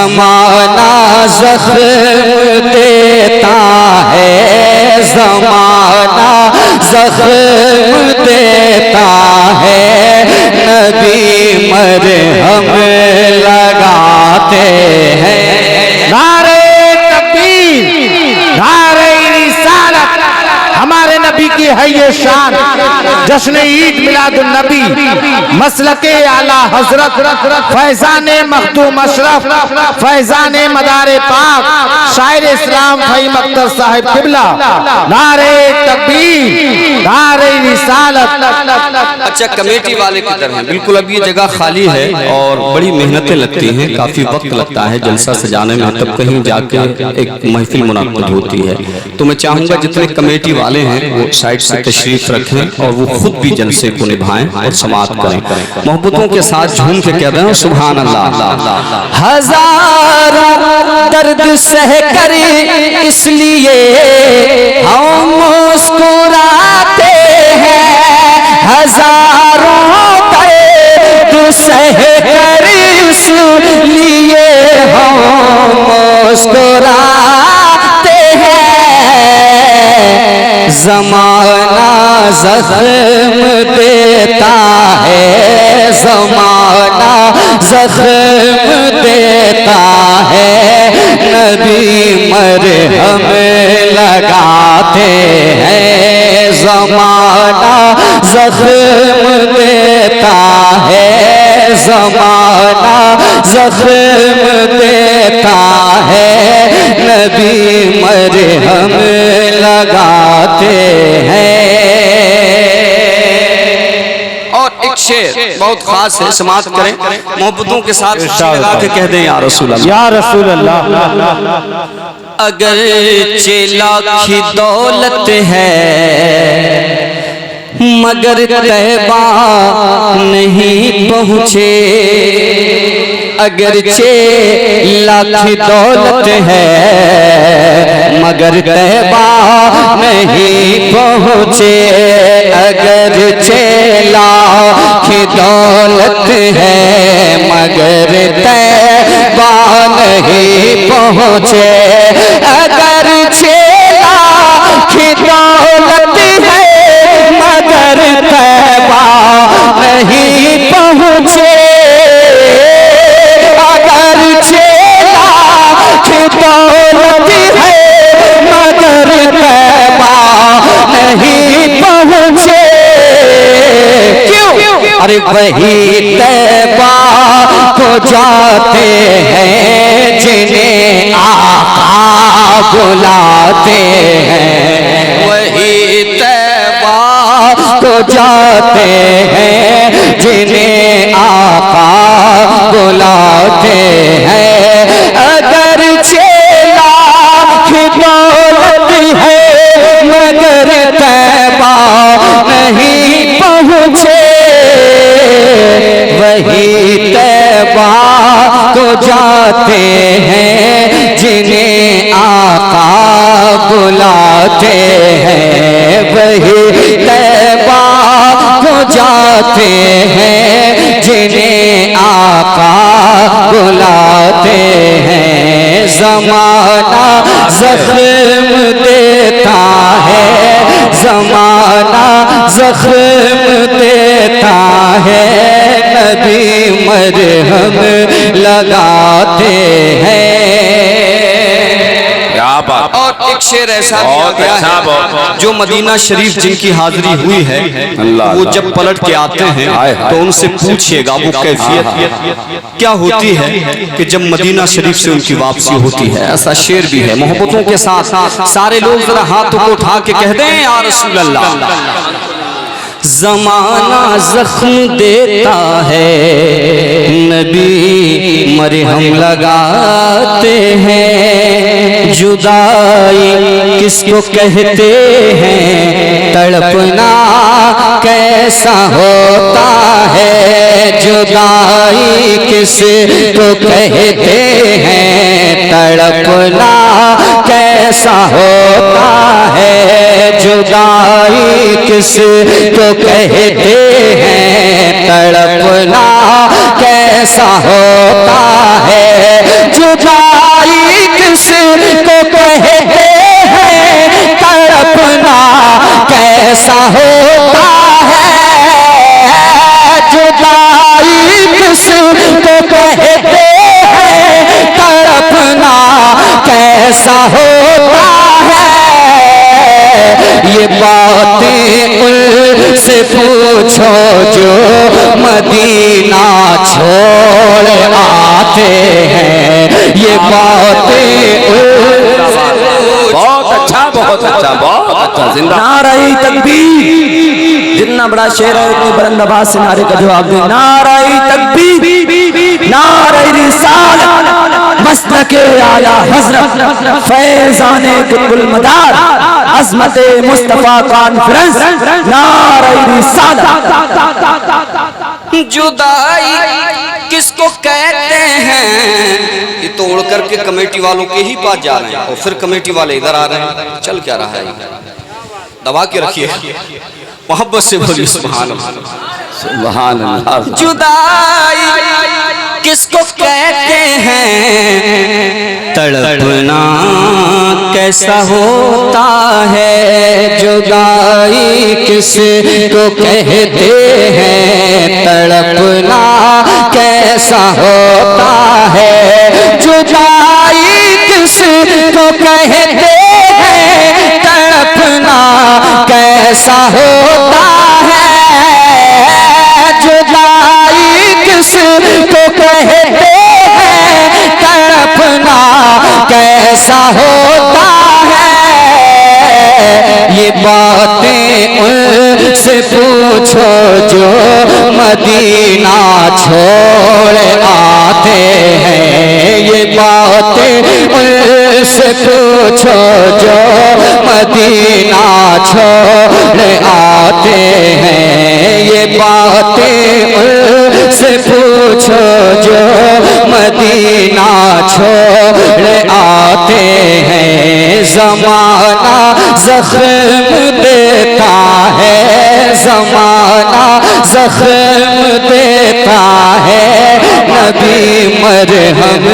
ज़माना ज़ख्म देता है, ज़माना ज़ख्म देता है, नबी मरहम लगाते हैं। नारे तकबीर, नारे रिसालत, हमारे नबी की है ये शान। जश्न ईद मिलादुन नबी, मसलके आला हजरत, फैजान मखदूम अशरफ, फैजान मदारे पाक, शायर इस्लाम फहीम अख्तर साहिब किबला। नारे तकबीर, नारे रिसालत। अच्छा, कमेटी वाले किधर हैं? बिल्कुल अब ये जगह खाली है और बड़ी मेहनतें लगती हैं, काफी वक्त लगता है जलसा सजाने में, तब कहीं जाके एक महफिल मुनाक़िद होती है। तो मैं चाहूंगा जितने कमेटी वाले हैं वो साइड से तशरीफ रखें और वो खुद भी जलसे को निभाएं और समाअत करें। मोहब्बतों के साथ झूम के कह रहे हैं सुभान अल्लाह। हजारों दर्द सह कर इसलिए हम मुस्कुराते हैं, हजारों दर्द सह कर इसलिए हम मुस्कुराते हैं। ज़माना ज़ख्म देता है, ज़माना ज़ख्म देता है, नबी मरहम लगाते हैं। ज़माना ज़ख्म देता है, ज़माना ज़ख्म देता है, नबी मरहम लगाते हैं। और एक शेर बहुत खास है, समाअत करें मोहब्बतों के साथ लगा के कह दें या रसूल अल्लाह, या रसूल अल्लाह। अगर लाखी दौलत है मगर तैबा नहीं पहुँचे, अगर लाखी दौलत है मगर तैबा नहीं पहुँचे, अगर लाखी दौलत है मगर तैबा नहीं पहुँचे, अगर लाखी दौलत है मगर तैबा नहीं पहुँचे, अगर लाखी दौलत है मगर तैबा नहीं पहुँचे। क्यों? अरे वही तैबा को जाते हैं जिन्हें आका बुलाते हैं, वही तैबा को जाते हैं जिन्हें आका बुलाते हैं। अगर लाखी दौलत है मगर तैबा नहीं पहुँचे, वही तैबा को जाते हैं जिन्हें आका बुलाते हैं, वही तैबा को जाते हैं जिन्हें आका बुलाते हैं। ज़माना ज़ख्म देता है, ज़माना ज़ख्म देता है, नबी मरहम लगाते हैं। और एक शेर ऐसा दिया गया है, जो मदीना शरीफ जिनकी हाजिरी हुई है वो जब पलट के आते हैं तो उनसे पूछिएगा वो कैफियत क्या होती है कि जब मदीना शरीफ से उनकी वापसी होती है। ऐसा शेर भी है। मोहब्बतों के साथ सारे लोग जरा हाथों को उठा के कह दें या रसूल अल्लाह। ज़माना ज़ख्म देता है, नबी मरहम लगाते हैं, जुदाई किसको कहते हैं, तड़पना कैसा होता है, जुदाई किसको कहते हैं, तड़पना कैसा होता है, जुदाई किसको कहते हैं, तड़पना कैसा होता है, जुदाई बातें उनसे पूछो जो मदीना छोड़ आते हैं। ये बातें बहुत अच्छा, बहुत अच्छा, बहुत अच्छा। जिंदा नाराए तकबीर। जितना बड़ा शेर है उतनी बुलंद आवाज से नारे का जवाब दे। नाराए तकबीर, नाराए रिसालत, मस्तके आला हजरत, फैजाने कुतुबुल मदार, अज़मते मुस्तफा कॉन्फ्रेंस, नाराए रिसालत। जुदाई किसको कहते हैं? ये तोड़ करके कमेटी वालों के ही पास जा रहे हैं और फिर कमेटी वाले इधर आ रहे हैं। चल क्या रहा है? दबा के रखिए, मोहब्बत से बोलिए सुभान अल्लाह, सुभान अल्लाह। जुदाई किसको कहते हैं? तड़पना कैसा होता है, जुदाई किसको कहते हैं? तड़पना कैसा होता है, जुदाई किसको कहते हैं? तड़पना कैसा होता है, जुदाई किसको कहते हैं? तड़पना कैसा होता है। ये बातें उनसे पूछो जो मदीना छोड़ आते हैं। ये बातें उनसे पूछो जो मदीना छोड़ आते हैं। ये बातें उनसे पूछो जो मदीना छोड़ आते हैं। ज़माना ज़ख्म देता है, ज़माना ज़ख्म देता है, नबी मरहम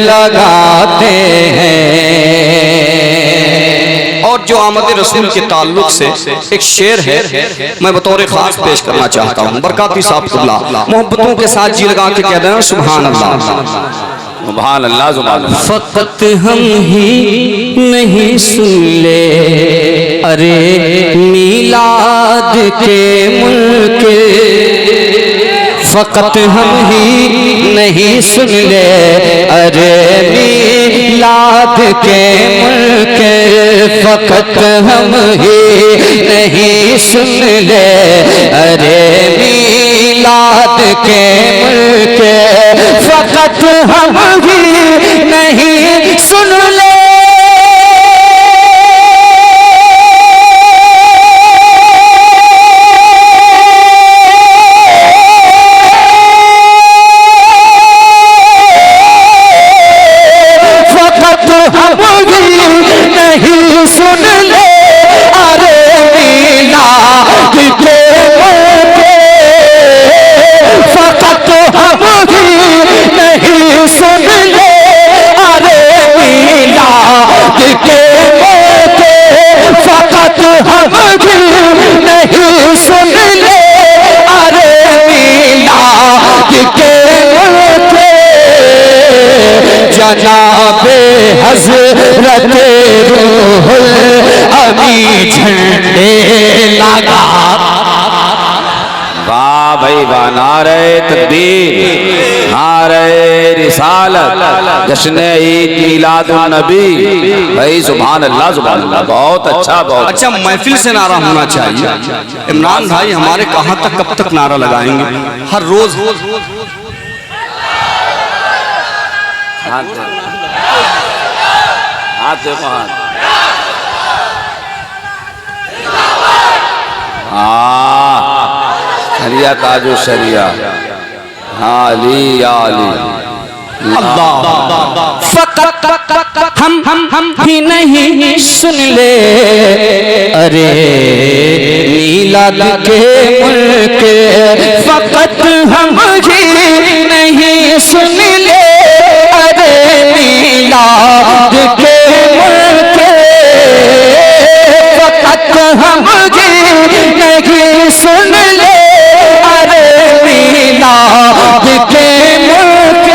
लगाते हैं। और जो आमद रसूल के ताल्लुक से एक शेर है, मैं बतौर खास पेश करना चाहता हूँ। बरकाती साहब कुल्ला मोहब्बतों के साथ जी लगा के कह रहे हैं सुभान अल्लाह, सुभान अल्लाह, सुभान अल्लाह। फकत हम ही नहीं सुन ले, अरे मीलाद के मुल्क, फकत हम ही नहीं सुन ले, अरे मीलाद के मुल्क, फकत हम ही नहीं सुन ले, अरे मीलाद के मुल्क, फकत हम ही नहीं सुन ले। जनाबे हज़रत रूहुल अमी झंडे लगा। वाह भाई वाह, नारे तकबीर, नारे रिसालत, जश्न ईद मिलादुन नबी। भाई सुभान अल्लाह, सुभान अल्लाह, बहुत अच्छा, बहुत अच्छा। महफिल से नारा होना चाहिए। इमरान भाई हमारे कहाँ तक कब तक नारा लगाएंगे? हर रोज हाथ देखो, हाथ। हाँ, शरिया ताजो शरिया, हाँ अली या अली। अल्लाह फकत हम ही नहीं सुन ले, अरे मीलाद के मुल्क, फकत हम ही नहीं सुन ले, अरे मीलाद के मुल्क, फकत हम ही नहीं सुन ले, अरे मीलाद के मुल्क,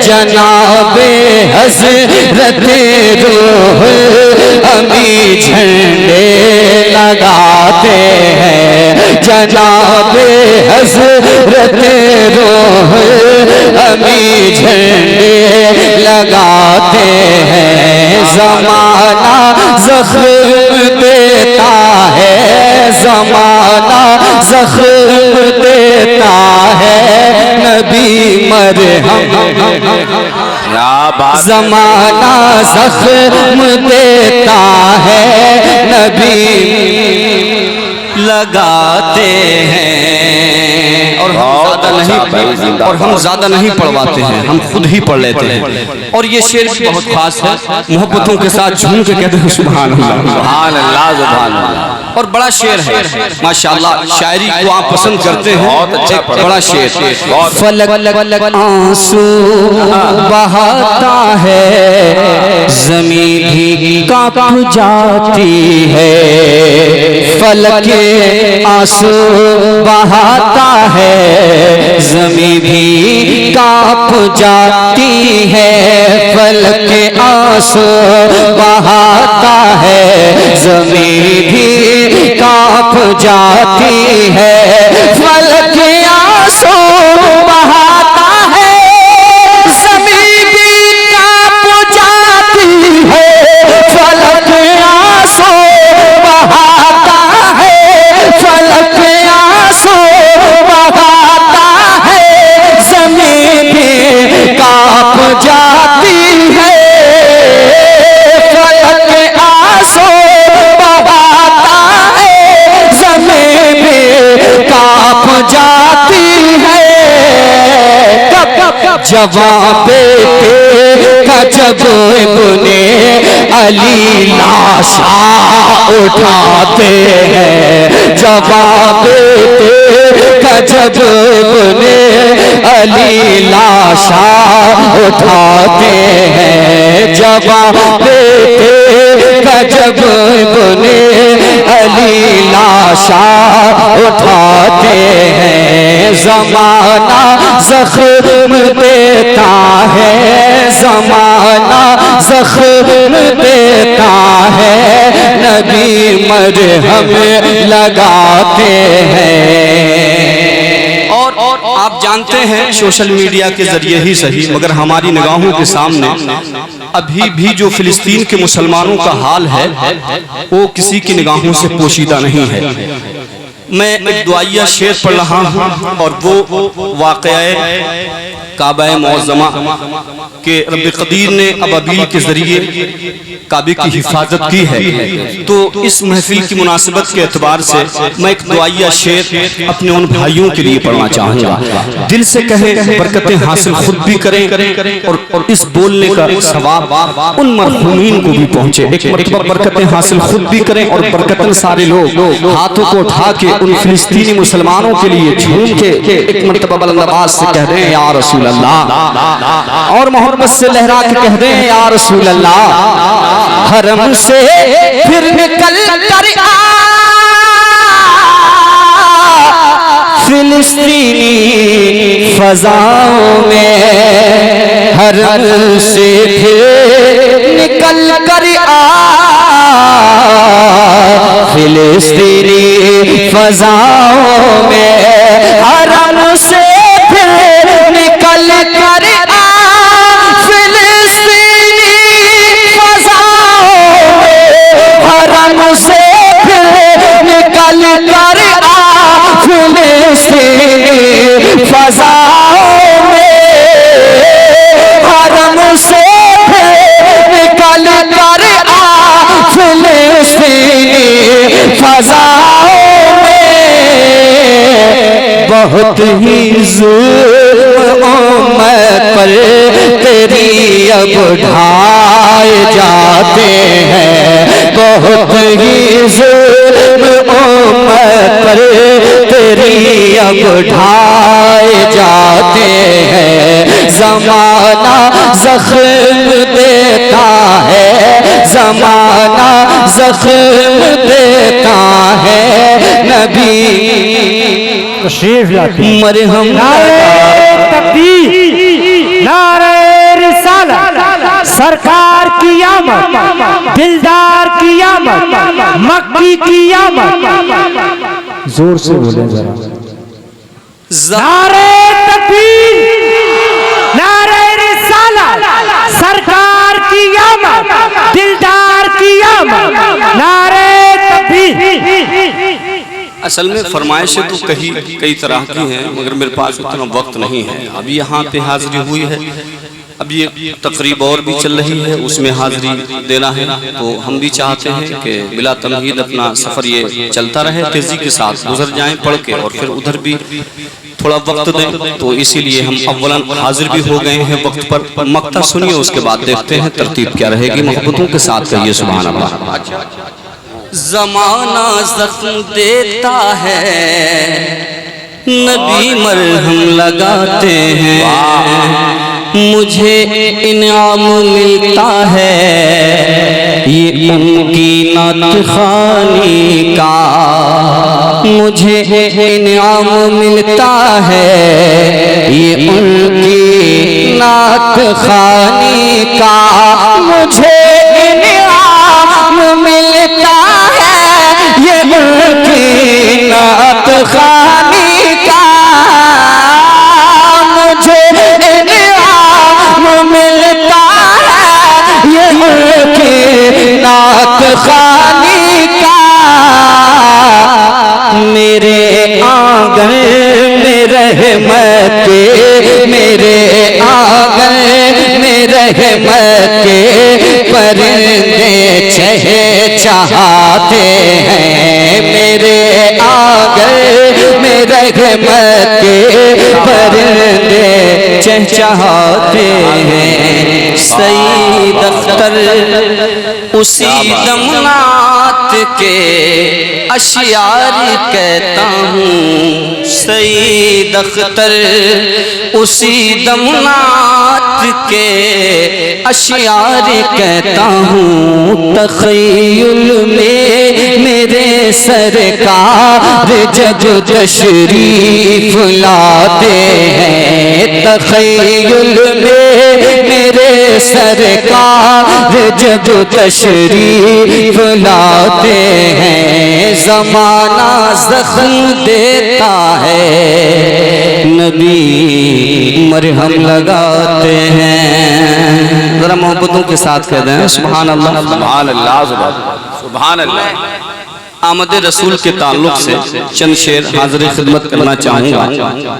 जनाबे हज़रत रूहुल अमी झंडे जनाबे हज़रत रूह अमी झंडे लगाते हैं। ज़माना ज़ख्म देता है, ज़माना ज़ख्म देता है, नबी मरहम ज़माना ज़ख्म देता है, नबी लगाते हैं। और हम ज़्यादा नहीं पढ़वाते हैं, हम खुद ही पढ़ लेते हैं। और ये शेर भी बहुत खास है, मोहब्बतों के साथ झूम के कहते हैं सुभान अल्लाह, सुभान अल्लाह, सुभान अल्लाह। और बड़ा शेर है माशाअल्लाह, शायरी को आप पसंद करते हैं, बहुत अच्छा बड़ा शेर। फलक आंसू बहाता है, ज़मीन भी कांप जाती है। फलक आंसू बहाता है, ज़मीन भी कांप जाती है। फलक आंसू बहाता है, ज़मीन भी कांप जाती है। फलक आंसू बहाता है, ज़मीन भी कांप जाती है। फलक आंसू बहाता है, फलक आंसू बहाता है, ज़मीन भी कांप जाती है। फलक आंसू बहाता है, ज़मीन भी कांप जाती है। जवां बेटे का जब इब्ने अली लाशा उठाते हैं। जवां बेटे का जब इब्ने अली लाशा उठाते हैं। जवां बेटे का जब इब्ने अली लाशा उठाते हैं। ज़माना ज़ख्म देता है, ज़माना ज़ख्म देता है, नबी मरहम लगाते हैं। और आप जानते हैं सोशल मीडिया के जरिए ही सही, मगर हमारी निगाहों के सामने अभी भी जो फिलिस्तीन के मुसलमानों का हाल है वो किसी की निगाहों से पोशीदा नहीं है। मैं एक दुआया शेर पढ़ रहा हूँ और वो वाक़या काबा मुअज़्ज़मा के रब क़दीर ने अबाबील के जरिए काबे की हिफाजत की है। तो इस महफिल की मुनासिबत के एतबार से मैं एक दुआया शेर अपने उन भाइयों के लिए पढ़ना चाहूँगा। दिल से कहें, बरकतें हासिल खुद भी करें और इस बोलने का सवाब उन मरहूमीन को भी पहुँचे। एक मरतबा बरकतें हासिल खुद भी करें और बरकतन सारे लोग हाथों को उठा के उन फिलिस्तीनी मुसलमानों के लिए झूम के एक मरतबा बुलंद आवाज़ से कह दें या रसूल अल्लाह, और मोहब्बत से लहरा के कह दें या रसूल अल्लाह। हरम से फिर निकल कर आ फिलिस्तीनी फजाओं में, हरम से फिर निकल कर आ फिलिस्तीनी फजाओं में, हरम से निकल कर आ फिलिस्तीनी फजाओं में, हरम से निकल कर आ फिलिस्तीनी फजाओं में, हरम से निकल कर आ फिलिस्तीनी फजाओं में। बहुत ही उम्मत पर तेरी अब ढाए जाते हैं। बहुत ही उम्मत पर तेरी अब ढाए जाते हैं। ज़माना ज़ख्म देता है, ज़माना ज़ख्म देता है, नबी मरहम नारे रिसालत, सरकार की आमद, दिलदार की आमद, मक्की की आमद, जोर से बोले जरा। नारे तकबीर, नारे रिसालत, सरकार की आमद, दिलदार की आमद, नारे तकबीर। असल में फरमाइशें तो कई तरह की हैं, मगर मेरे पास उतना वक्त नहीं है। अभी यहाँ पे हाजिरी हुई है, अब ये तकरीब और भी चल रही है, उसमें हाजिरी देना है। तो हम भी चाहते हैं कि बिला तमहीद अपना सफ़र ये चलता रहे, तेज़ी के साथ गुजर जाएं पढ़ के, और फिर उधर भी थोड़ा वक्त दें। तो इसीलिए हम अव्वलन हाजिर भी हो गए हैं वक्त पर। मक्ता सुनिए, उसके बाद देखते हैं तरतीब क्या रहेगी। मोहब्बतों के साथ कहिए सुभान अल्लाह। ज़माना ज़ख्म देता है, नबी मरहम लगाते हैं, मुझे इनाम मिलता है ये उनकी नात ख़ानी का, मुझे इनाम मिलता है ये उनकी नात ख़ानी का, मुझे इनाम मिलता है ये उनकी नात ख़ानी का, मुझे इनाम मिलता है ये उनकी नात ख़ानी का। मेरे आंगन में रहमत के, मेरे आंगन में रहमत के परिंदे चहचहाते हैं, मेरे आंगन में रहमत के परिंदे चहचहाते हैं। सईद अख्तर उसी दमनात के अशियार कहता हूँ, सईद अख्तर उसी दमनात के अशियार कहता हूँ। तख़य्युल में मेरे सरकार जब तशरीफ लाते हैं, तख़य्युल में मेरे सरकार जब तशरीफ लाते हैं, ज़माना ज़ख्म देता है, नबी मरहम लगाते हैं। जरा मोहब्बतों के साथ कह दें सुभान अल्लाह, सुभान अल्लाह, सुभान अल्लाह। आमद रसूल के ताल्लुक से चंद शेर हाज़िर खिदमत करना चाहूँगा।